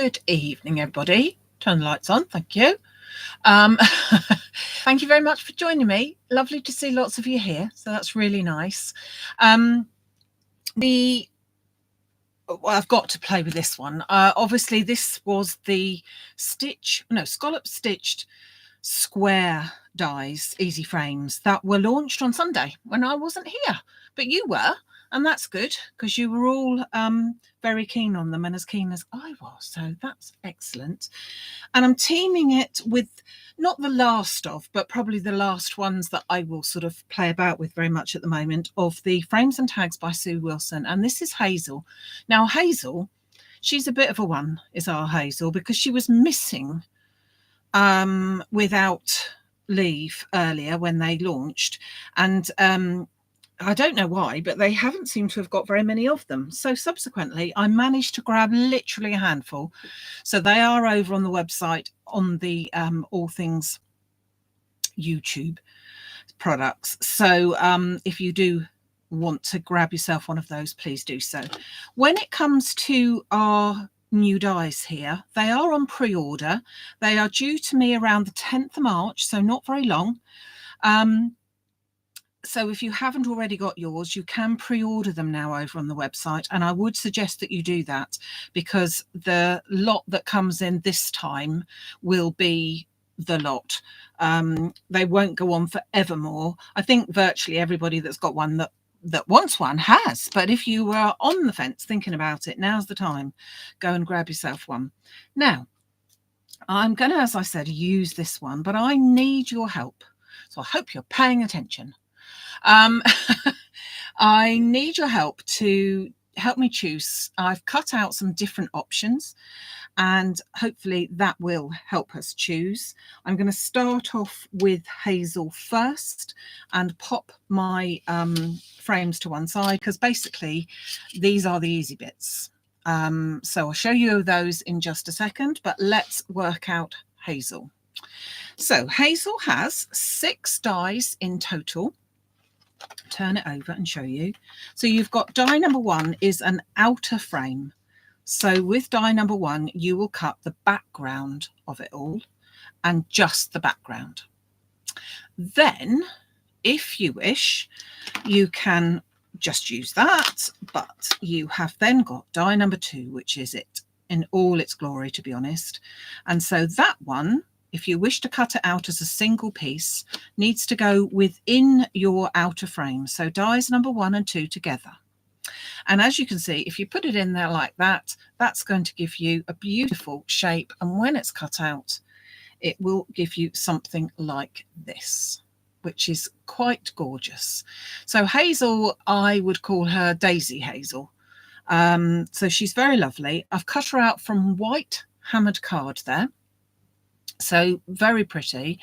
Good evening, everybody. Turn the lights on. Thank you. Thank you very much for joining me. Lovely to see lots of you here. So that's really nice. Well, I've got to play with this one. Obviously, this was the scallop stitched square dies, easy frames that were launched on Sunday when I wasn't here, but you were. And that's good because you were all very keen on them and as keen as I was. So that's excellent. And I'm teaming it with not the last of, but probably the last ones that I will sort of play about with very much at the moment, of the Frames and Tags by Sue Wilson. And this is Hazel. Now, Hazel, she's a bit of a one, is our Hazel, because she was missing without leave earlier when they launched. And I don't know why, but they haven't seemed to have got very many of them. So subsequently, I managed to grab literally a handful. So they are over on the website on the All Things YouTube products. So if you do want to grab yourself one of those, please do so. When it comes to our new dies here, they are on pre-order. They are due to me around the 10th of March, so not very long. So if you haven't already got yours, you can pre-order them now over on the website. And I would suggest that you do that because the lot that comes in this time will be the lot. They won't go on forevermore. I think virtually everybody that's got one that wants one has. But if you are on the fence thinking about it, now's the time. Go and grab yourself one. Now, I'm going to, as I said, use this one, but I need your help. So I hope you're paying attention. I need your help to help me choose. I've cut out some different options and hopefully that will help us choose. I'm going to start off with Hazel first and pop my frames to one side because basically these are the easy bits. So I'll show you those in just a second, but let's work out Hazel. So Hazel has 6 dies in total. Turn it over and show you. So you've got die number 1 is an outer frame. So with die number 1, you will cut the background of it all and just the background. Then, if you wish, you can just use that, but you have then got die number 2, which is it in all its glory, to be honest. And so that one, if you wish to cut it out as a single piece, needs to go within your outer frame. So dies number 1 and 2 together. And as you can see, if you put it in there like that, that's going to give you a beautiful shape. And when it's cut out, it will give you something like this, which is quite gorgeous. So Hazel, I would call her Daisy Hazel. So she's very lovely. I've cut her out from white hammered card there. So very pretty.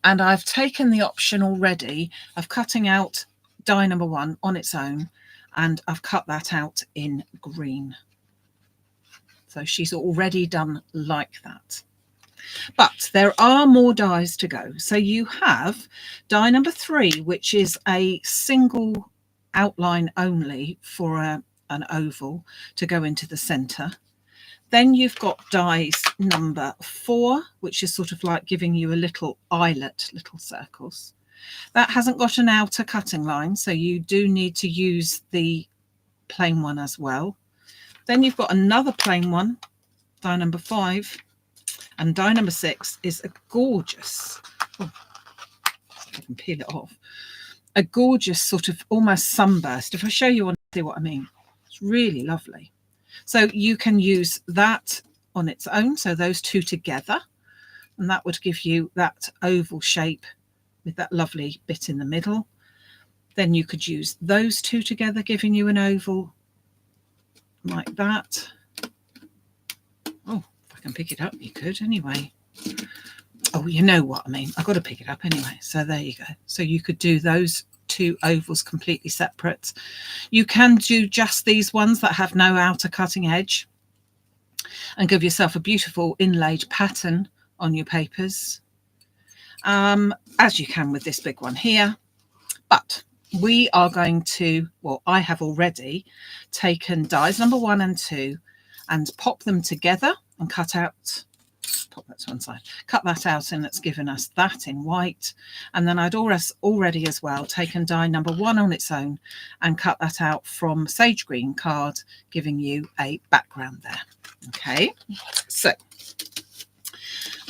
And I've taken the option already of cutting out die number 1 on its own, and I've cut that out in green. So she's already done like that. But there are more dies to go. So you have die number 3, which is a single outline only for an oval to go into the center. Then you've got dies number 4, which is sort of like giving you a little eyelet, little circles. That hasn't got an outer cutting line, so you do need to use the plain one as well. Then you've got another plain one, die number 5, and die number 6 is a gorgeous, oh, I can peel it off, a gorgeous sort of almost sunburst. If I show you, on see what I mean. It's really lovely. So you can use that on its own, so those two together, and that would give you that oval shape with that lovely bit in the middle. Then you could use those two together, giving you an oval like that. Oh, if I can pick it up, you could anyway. Oh, you know what I mean. I've got to pick it up anyway. So there you go. So you could do those 2 ovals completely separate. You can do just these ones that have no outer cutting edge and give yourself a beautiful inlaid pattern on your papers, as you can with this big one here. But we are going to, well, I have already taken dies number 1 and 2 and pop them together and cut out, pop that to one side, cut that out, and it's given us that in white. And then I'd already as well taken die number 1 on its own and cut that out from sage green card, giving you a background there. Okay, so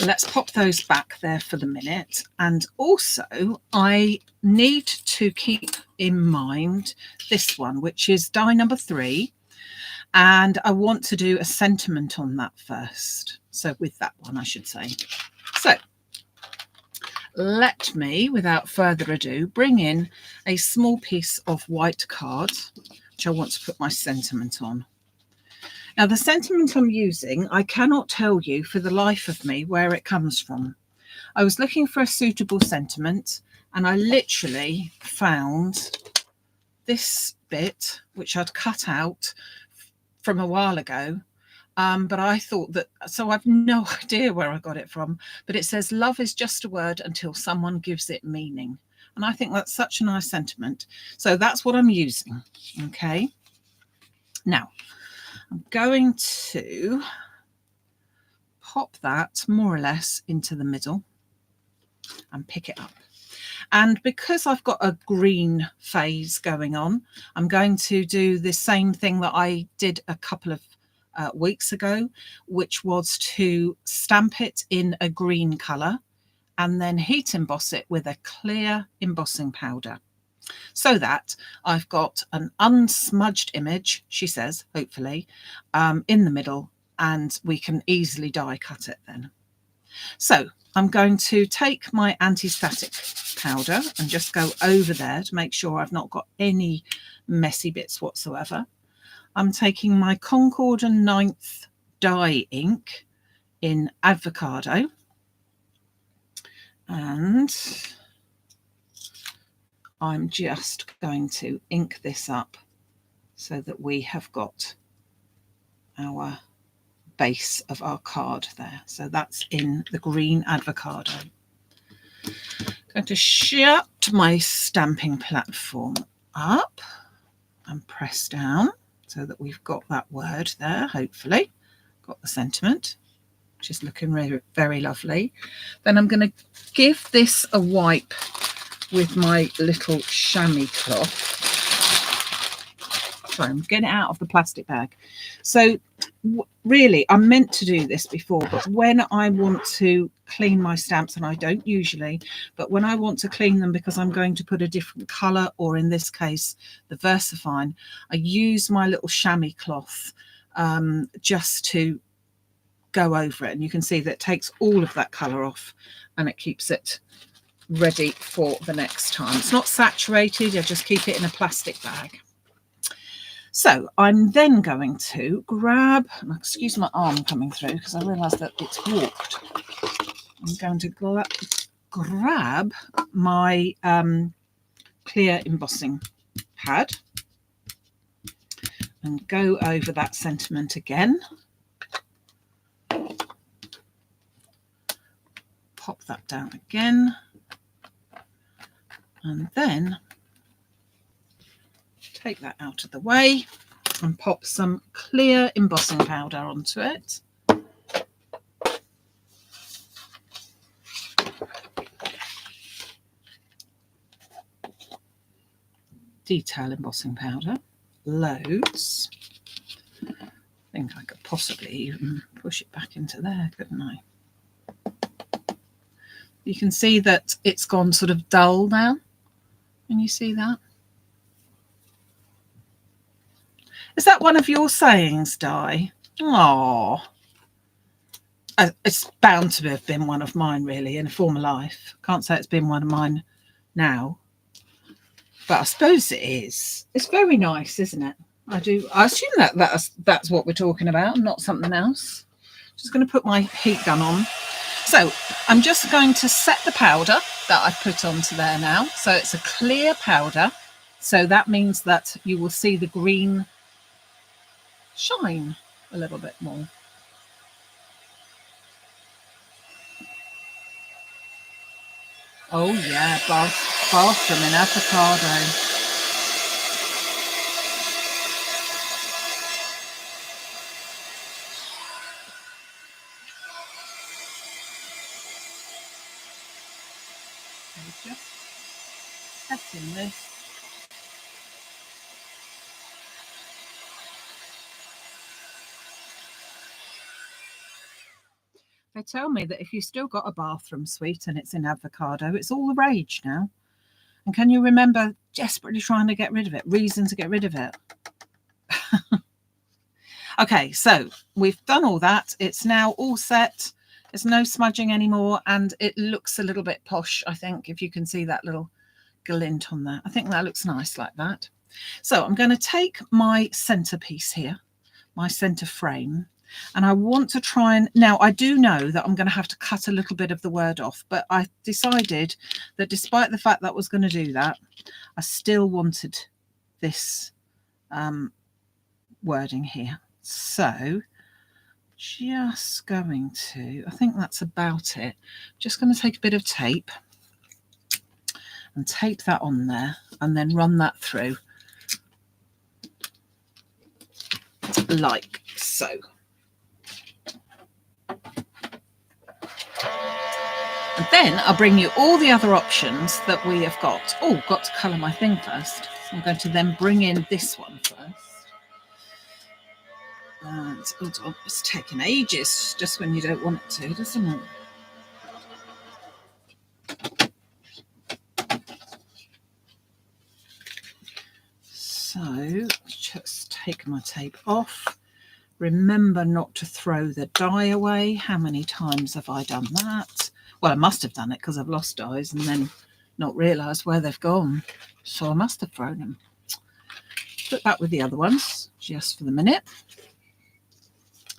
let's pop those back there for the minute. And also I need to keep in mind this one, which is die number 3. And I want to do a sentiment on that first. So with that one, I should say. So let me, without further ado, bring in a small piece of white card, which I want to put my sentiment on. Now, the sentiment I'm using, I cannot tell you for the life of me where it comes from. I was looking for a suitable sentiment, and I literally found this bit, which I'd cut out from a while ago, but I thought that, so I've no idea where I got it from, but it says love is just a word until someone gives it meaning. And I think that's such a nice sentiment. So that's what I'm using. Okay. Now I'm going to pop that more or less into the middle and pick it up. And because I've got a green phase going on, I'm going to do the same thing that I did a couple of weeks ago, which was to stamp it in a green colour and then heat emboss it with a clear embossing powder, so that I've got an unsmudged image, she says, hopefully, in the middle, and we can easily die cut it then. So I'm going to take my anti-static powder and just go over there to make sure I've not got any messy bits whatsoever. I'm taking my Concord and 9th dye ink in Avocado, and I'm just going to ink this up so that we have got our base of our card there. So that's in the green Avocado. Going to shut my stamping platform up and press down so that we've got that word there, hopefully. Got the sentiment, which is looking very, very lovely. Then I'm going to give this a wipe with my little chamois cloth. Sorry, I'm getting it out of the plastic bag. So really, I meant to do this before, but when I want to clean my stamps, and I don't usually, but when I want to clean them because I'm going to put a different colour, or in this case, the VersaFine, I use my little chamois cloth just to go over it. And you can see that it takes all of that colour off and it keeps it ready for the next time. It's not saturated, I just keep it in a plastic bag. So I'm then going to grab, excuse my arm coming through because I realise that it's warped. I'm going to grab my clear embossing pad and go over that sentiment again. Pop that down again. And then take that out of the way and pop some clear embossing powder onto it. Detail embossing powder, loads. I think I could possibly even push it back into there, couldn't I? You can see that it's gone sort of dull now. Can you see that? Is that one of your sayings, Di? Oh, it's bound to have been one of mine, really, in a former life. Can't say it's been one of mine now, but I suppose it is. It's very nice, isn't it? I assume that's what we're talking about, and not something else. Just going to put my heat gun on. So I'm just going to set the powder that I've put onto there now. So it's a clear powder. So that means that you will see the green shine a little bit more. Oh yeah, bathroom in Avocado. Just testing this. They tell me that if you've still got a bathroom suite and it's in avocado, it's all the rage now. And can you remember desperately trying to get rid of it? Reason to get rid of it. Okay, so we've done all that. It's now all set. There's no smudging anymore, and it looks a little bit posh, I think, if you can see that little glint on there. I think that looks nice like that. So I'm going to take my centerpiece here, my center frame, and I want to try and, now I do know that I'm going to have to cut a little bit of the word off, but I decided that despite the fact that I was going to do that, I still wanted this wording here. So just going to, I think that's about it. Just going to take a bit of tape and tape that on there and then run that through like so. And then I'll bring you all the other options that we have got. Oh, got to colour my thing first. So I'm going to then bring in this one first. And hold on, it's taking ages just when you don't want it to, doesn't it? So just take my tape off. Remember not to throw the dye away. How many times have I done that? Well, I must have done it because I've lost dyes and then not realised where they've gone. So I must have thrown them. Put that with the other ones just for the minute.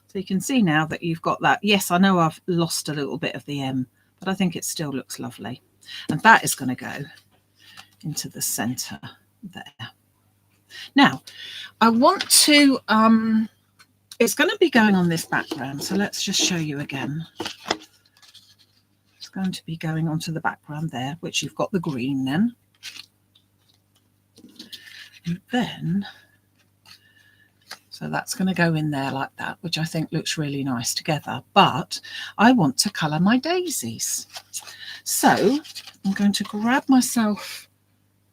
So you can see now that you've got that. Yes, I know I've lost a little bit of the M, but I think it still looks lovely. And that is going to go into the centre there. Now, I want to, it's going to be going on this background. So let's just show you again. It's going to be going onto the background there, which you've got the green then. And then, so that's going to go in there like that, which I think looks really nice together. But I want to colour my daisies. So I'm going to grab myself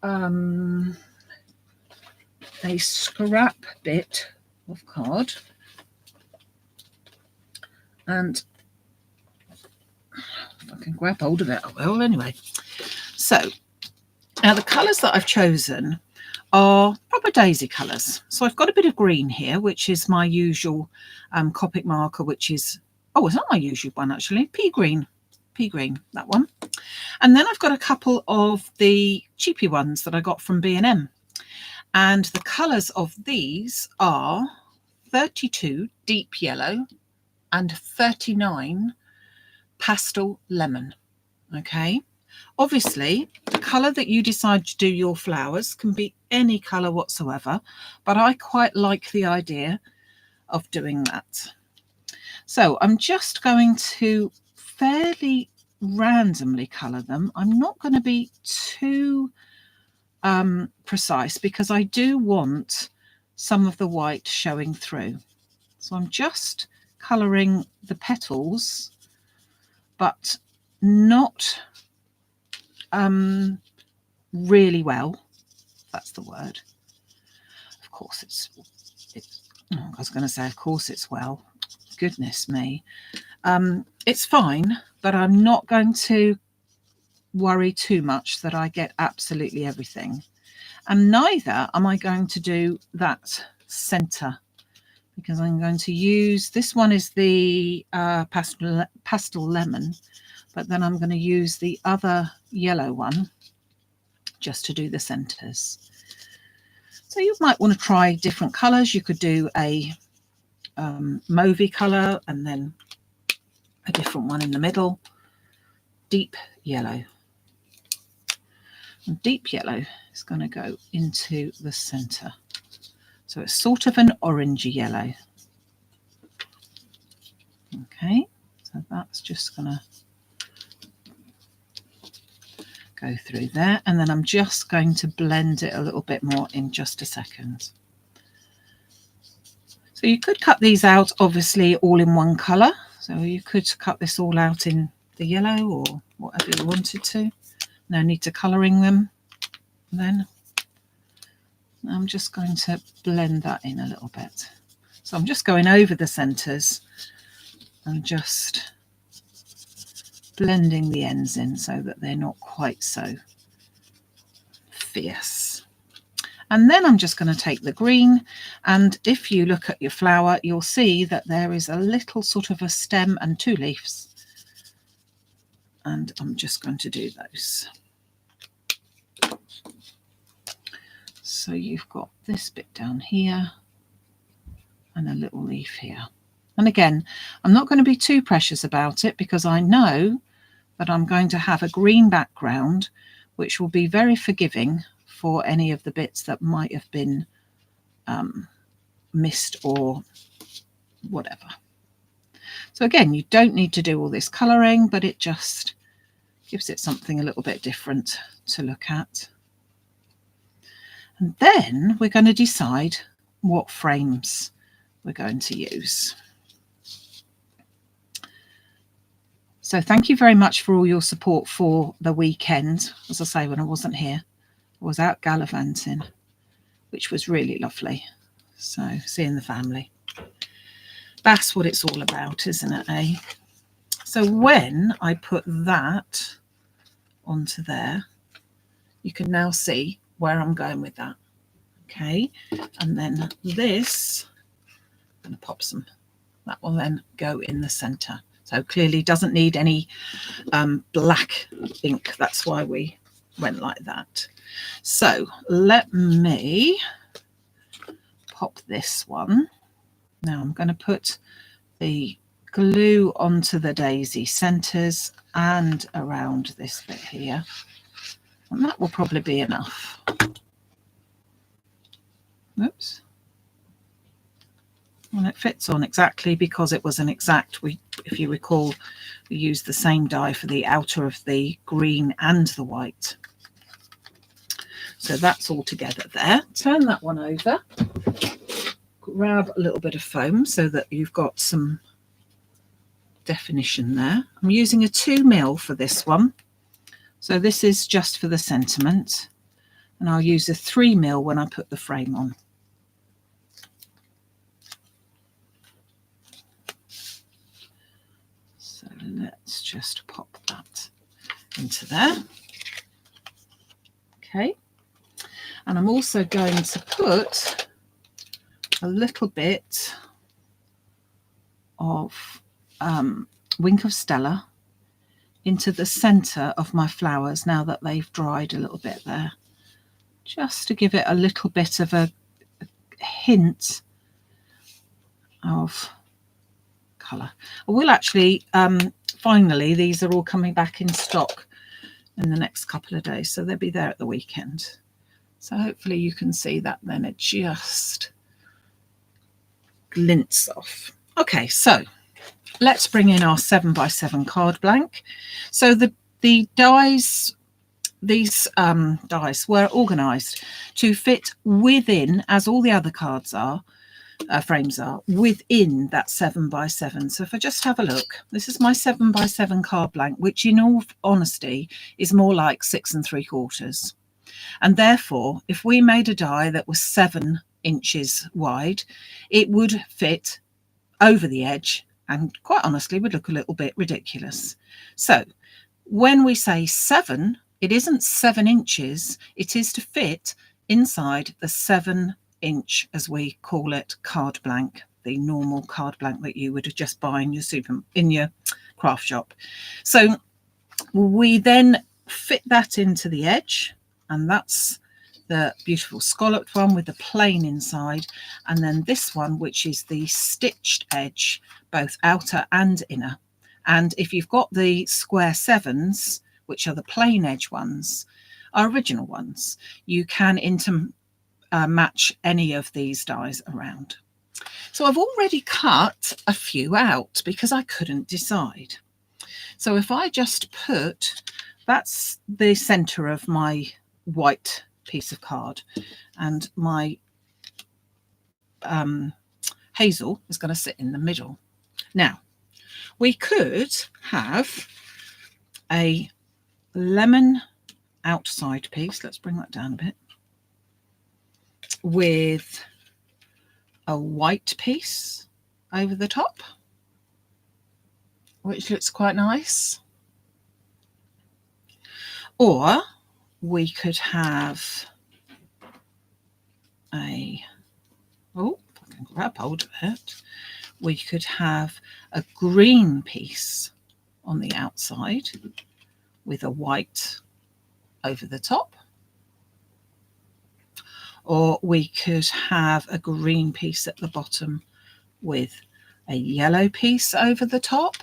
a scrap bit of card. And if I can grab hold of it, I will anyway. So now the colours that I've chosen are proper daisy colours. So I've got a bit of green here, which is my usual Copic marker, which is, oh, it's not my usual one actually, pea green, that one. And then I've got a couple of the cheapy ones that I got from B&M. And the colours of these are 32 deep yellow and 39 pastel lemon. Okay. Obviously, the colour that you decide to do your flowers can be any colour whatsoever, but I quite like the idea of doing that. So I'm just going to fairly randomly colour them. I'm not going to be too precise because I do want some of the white showing through. So I'm just colouring the petals, but not really well. That's the word. Of course it's oh, I was going to say of course it's well. Goodness me. It's fine, but I'm not going to worry too much that I get absolutely everything. And neither am I going to do that centre, because I'm going to use, this one is the pastel lemon, but then I'm going to use the other yellow one just to do the centres. So you might want to try different colours. You could do a mauvey colour and then a different one in the middle. Deep yellow. And deep yellow is going to go into the centre. So it's sort of an orangey yellow. Okay, so that's just going to go through there, and then I'm just going to blend it a little bit more in just a second. So you could cut these out obviously all in one colour, so you could cut this all out in the yellow or whatever you wanted to, No need to colouring them then. I'm just going to blend that in a little bit. So I'm just going over the centres and just blending the ends in so that they're not quite so fierce. And then I'm just going to take the green, and if you look at your flower, you'll see that there is a little sort of a stem and 2 leaves, and I'm just going to do those. So you've got this bit down here and a little leaf here. And again, I'm not going to be too precious about it because I know that I'm going to have a green background which will be very forgiving for any of the bits that might have been missed or whatever. So again, you don't need to do all this colouring, but it just gives it something a little bit different to look at. And then we're going to decide what frames we're going to use. So thank you very much for all your support for the weekend. As I say, when I wasn't here, I was out gallivanting, which was really lovely. So seeing the family. That's what it's all about, isn't it, eh? So when I put that onto there, you can now see where I'm going with that. Okay, and then this, I'm going to pop some, that will then go in the centre. So clearly doesn't need any black ink. That's why we went like that. So let me pop this one. Now I'm going to put the glue onto the daisy centres and around this bit here. And that will probably be enough. Oops. And it fits on exactly because it was an exact, if you recall, we used the same die for the outer of the green and the white. So that's all together there. Turn that one over. Grab a little bit of foam so that you've got some definition there. I'm using a 2mm for this one. So this is just for the sentiment. And I'll use a 3mm when I put the frame on. So let's just pop that into there. Okay. And I'm also going to put a little bit of Wink of Stella into the centre of my flowers now that they've dried a little bit there, just to give it a little bit of a hint of colour. I will actually, finally, these are all coming back in stock in the next couple of days, so they'll be there at the weekend. So hopefully you can see that then it just glints off. Okay, so let's bring in our 7x7 card blank. So the dies, these dies were organised to fit within, as all the other cards are, frames are, within that 7x7. So if I just have a look, this is my 7x7 card blank, which in all honesty is more like 6 3/4. And therefore, if we made a die that was 7 inches wide, it would fit over the edge and quite honestly would look a little bit ridiculous. So when we say 7, it isn't 7 inches, it is to fit inside the 7-inch, as we call it, card blank, the normal card blank that you would just buy in your craft shop. So we then fit that into the edge, and that's the beautiful scalloped one with the plain inside, and then this one, which is the stitched edge, both outer and inner. And if you've got the square 7s, which are the plain edge ones, are original ones, you can match any of these dies around. So I've already cut a few out because I couldn't decide. So if I just put, that's the center of my white piece of card, and my Hazel is going to sit in the middle. Now we could have a lemon outside piece. Let's bring that down a bit. With a white piece over the top, which looks quite nice. Or we could have a, oh, if I can grab hold of it, we could have a green piece on the outside with a white over the top. Or we could have a green piece at the bottom with a yellow piece over the top.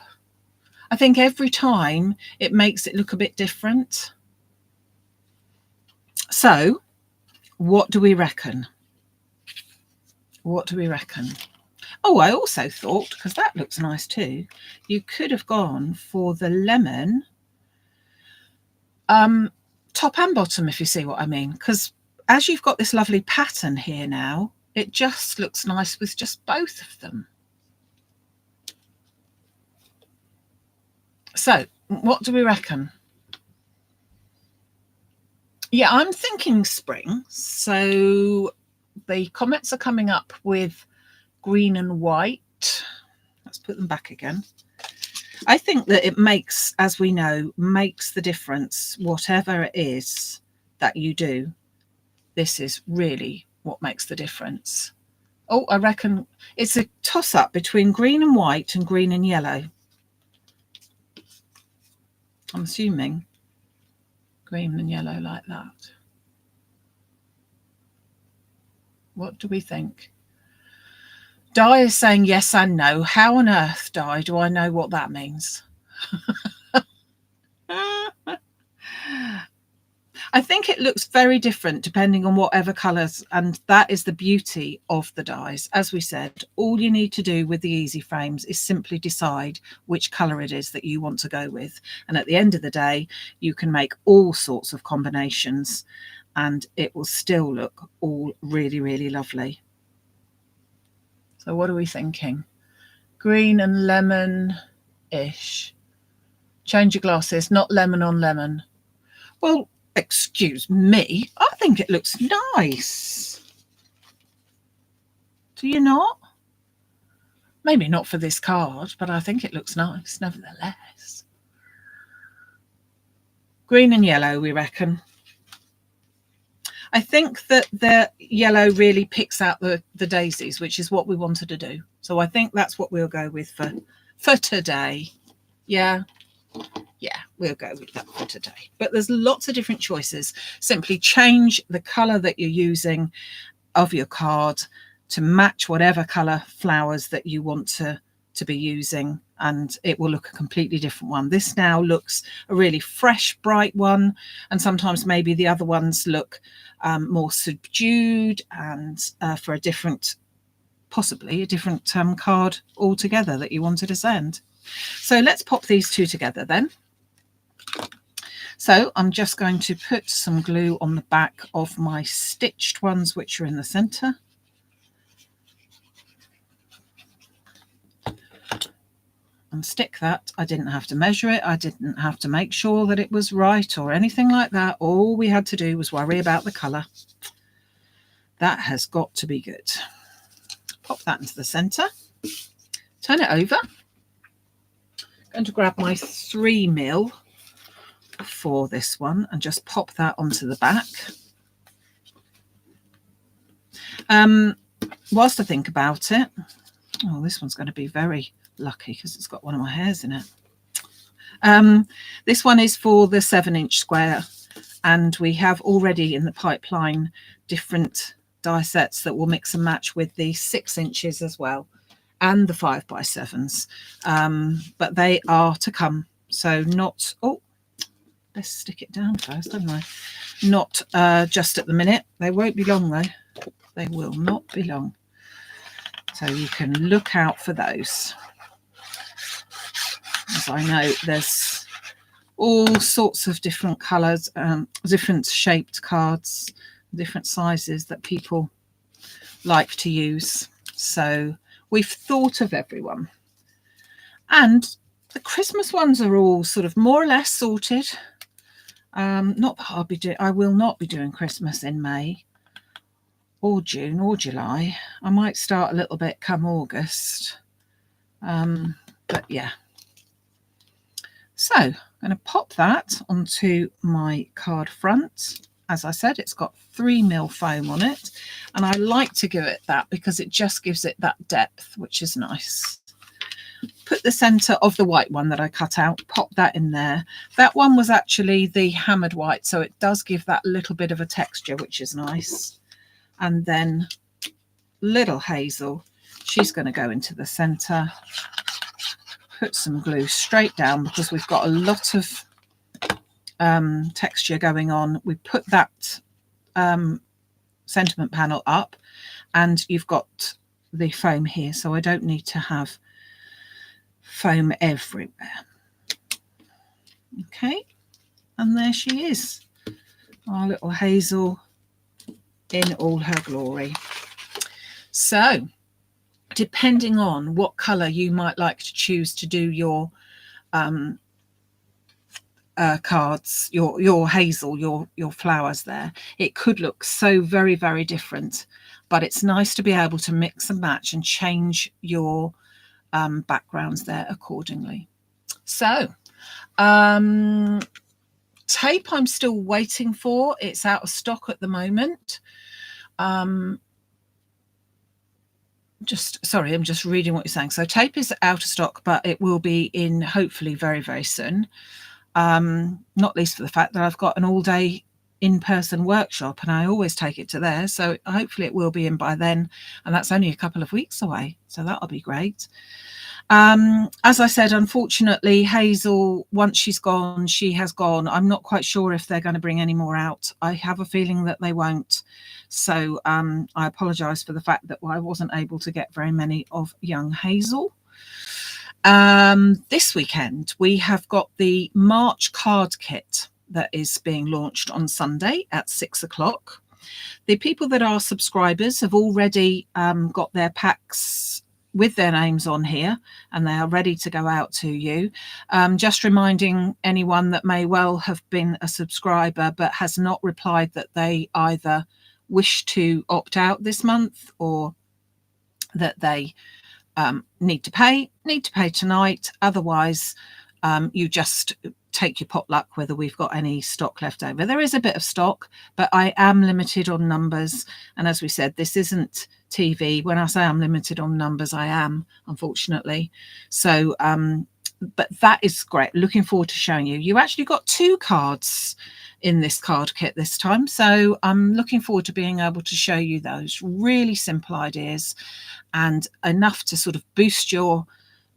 I think every time it makes it look a bit different. So what do we reckon? What do we reckon? Oh, I also thought, because that looks nice too, you could have gone for the lemon top and bottom, if you see what I mean, because as you've got this lovely pattern here now, it just looks nice with just both of them. So what do we reckon? Yeah, I'm thinking spring. So the comments are coming up with green and white. Let's put them back again. I think that it makes, as we know, makes the difference, whatever it is that you do. This is really what makes the difference. Oh, I reckon it's a toss-up between green and white and green and yellow. I'm assuming green and yellow like that. What do we think? Di is saying yes and no. How on earth, Di, do I know what that means? I think it looks very different depending on whatever colours, and that is the beauty of the dies. As we said, all you need to do with the easy frames is simply decide which colour it is that you want to go with, and at the end of the day you can make all sorts of combinations and it will still look all really, really lovely. So what are we thinking? Green and lemon-ish. Change your glasses, not lemon on lemon. Well, excuse me, I think it looks nice. Do you not? Maybe not for this card, but I think it looks nice nevertheless. Green and yellow, we reckon. I think that the yellow really picks out the daisies, which is what we wanted to do. So I think that's what we'll go with for today. Yeah, we'll go with that for today. But there's lots of different choices. Simply change the colour that you're using of your card to match whatever colour flowers that you want to be using, and it will look a completely different one. This now looks a really fresh, bright one, and sometimes maybe the other ones look more subdued and for a different, possibly a different card altogether that you wanted to send. So let's pop these two together then. So I'm just going to put some glue on the back of my stitched ones, which are in the centre. And stick that. I didn't have to measure it. I didn't have to make sure that it was right or anything like that. All we had to do was worry about the colour. That has got to be good. Pop that into the centre. Turn it over. I'm going to grab my 3mm for this one and just pop that onto the back. Whilst I think about it, oh, this one's going to be very lucky because it's got one of my hairs in it. This one is for the 7-inch square, and we have already in the pipeline different die sets that will mix and match with the 6 inches as well, and the 5x7s, but they are to come. So not, oh, let's stick it down first, don't I? Not just at the minute. They won't be long though. They will not be long. So you can look out for those. As I know, there's all sorts of different colours, different shaped cards, different sizes that people like to use. So we've thought of everyone. And the Christmas ones are all sort of more or less sorted. Not that I will not be doing Christmas in May or June or July. I might start a little bit come August. But yeah. So I'm going to pop that onto my card front. As I said, it's got 3mm foam on it, and I like to give it that because it just gives it that depth, which is nice. Put the centre of the white one that I cut out, pop that in there. That one was actually the hammered white, so it does give that little bit of a texture, which is nice. And then little Hazel, she's going to go into the centre. Put some glue straight down because we've got a lot of texture going on. We put that sentiment panel up, and you've got the foam here, so I don't need to have foam everywhere. Okay, and there she is, our little Hazel in all her glory. So depending on what colour you might like to choose to do your cards, your hazel, your flowers there, it could look so very, very different, but it's nice to be able to mix and match and change your backgrounds there accordingly. So tape I'm still waiting for. It's out of stock at the moment. Sorry, I'm just reading what you're saying. So tape is out of stock, but it will be in hopefully very, very soon. Not least for the fact that I've got an all-day in-person workshop and I always take it to there, so hopefully it will be in by then, and that's only a couple of weeks away, so that'll be great. As I said, unfortunately, Hazel, once she's gone, she has gone. I'm not quite sure if they're going to bring any more out. I have a feeling that they won't. So I apologise for the fact that I wasn't able to get very many of young Hazel. This weekend, we have got the March card kit that is being launched on Sunday at 6 o'clock. The people that are subscribers have already got their packs with their names on here, and they are ready to go out to you. Just reminding anyone that may well have been a subscriber but has not replied that they either wish to opt out this month or that they need to pay tonight. Otherwise, you just take your potluck whether we've got any stock left over. There is a bit of stock, but I am limited on numbers. And as we said, this isn't TV. When I say I'm limited on numbers, I am, unfortunately. So, but that is great. Looking forward to showing you. You actually got 2 cards in this card kit this time. So I'm looking forward to being able to show you those really simple ideas and enough to sort of boost your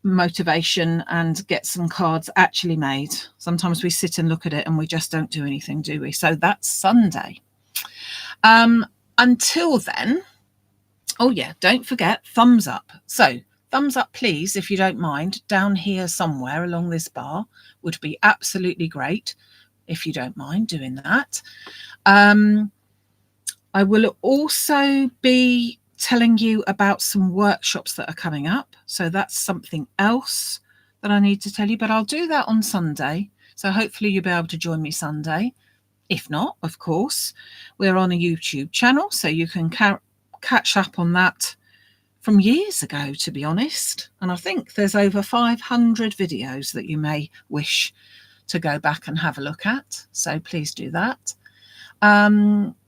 motivation and get some cards actually made. Sometimes we sit and look at it and we just don't do anything, do we? So that's Sunday. Until then, oh yeah, don't forget thumbs up. So thumbs up, please, if you don't mind, down here somewhere along this bar would be absolutely great if you don't mind doing that. I will also be telling you about some workshops that are coming up. So that's something else that I need to tell you, but I'll do that on Sunday. So hopefully you'll be able to join me Sunday. If not, of course, we're on a YouTube channel, so you can catch up on that from years ago, to be honest. And I think there's over 500 videos that you may wish to go back and have a look at. So please do that.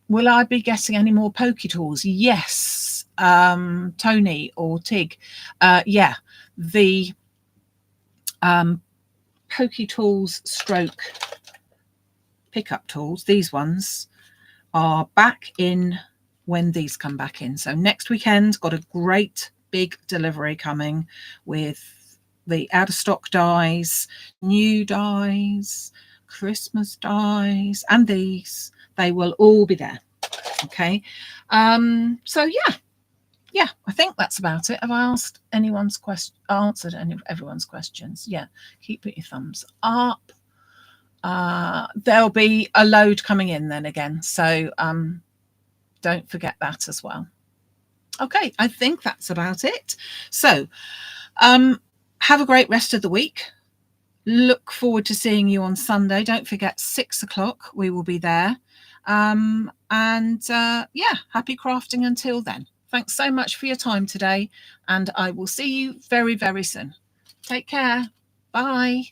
Will I be getting any more Pokey Tools? Yes. Tony or Tig. Yeah, the Pokey Tools stroke pickup tools, these ones, are back in when these come back in. So next weekend, got a great big delivery coming with the out of stock dies, new dies, Christmas dies, and these. They will all be there. Okay. So yeah, I think that's about it. Have I asked anyone's answered everyone's questions? Yeah, keep your thumbs up. There'll be a load coming in then again, so don't forget that as well. Okay, I think that's about it. So have a great rest of the week. look forward to seeing you on Sunday. Don't forget 6 o'clock, we will be there. Yeah, happy crafting until then. Thanks so much for your time today, and I will see you very, very soon. Take care. Bye.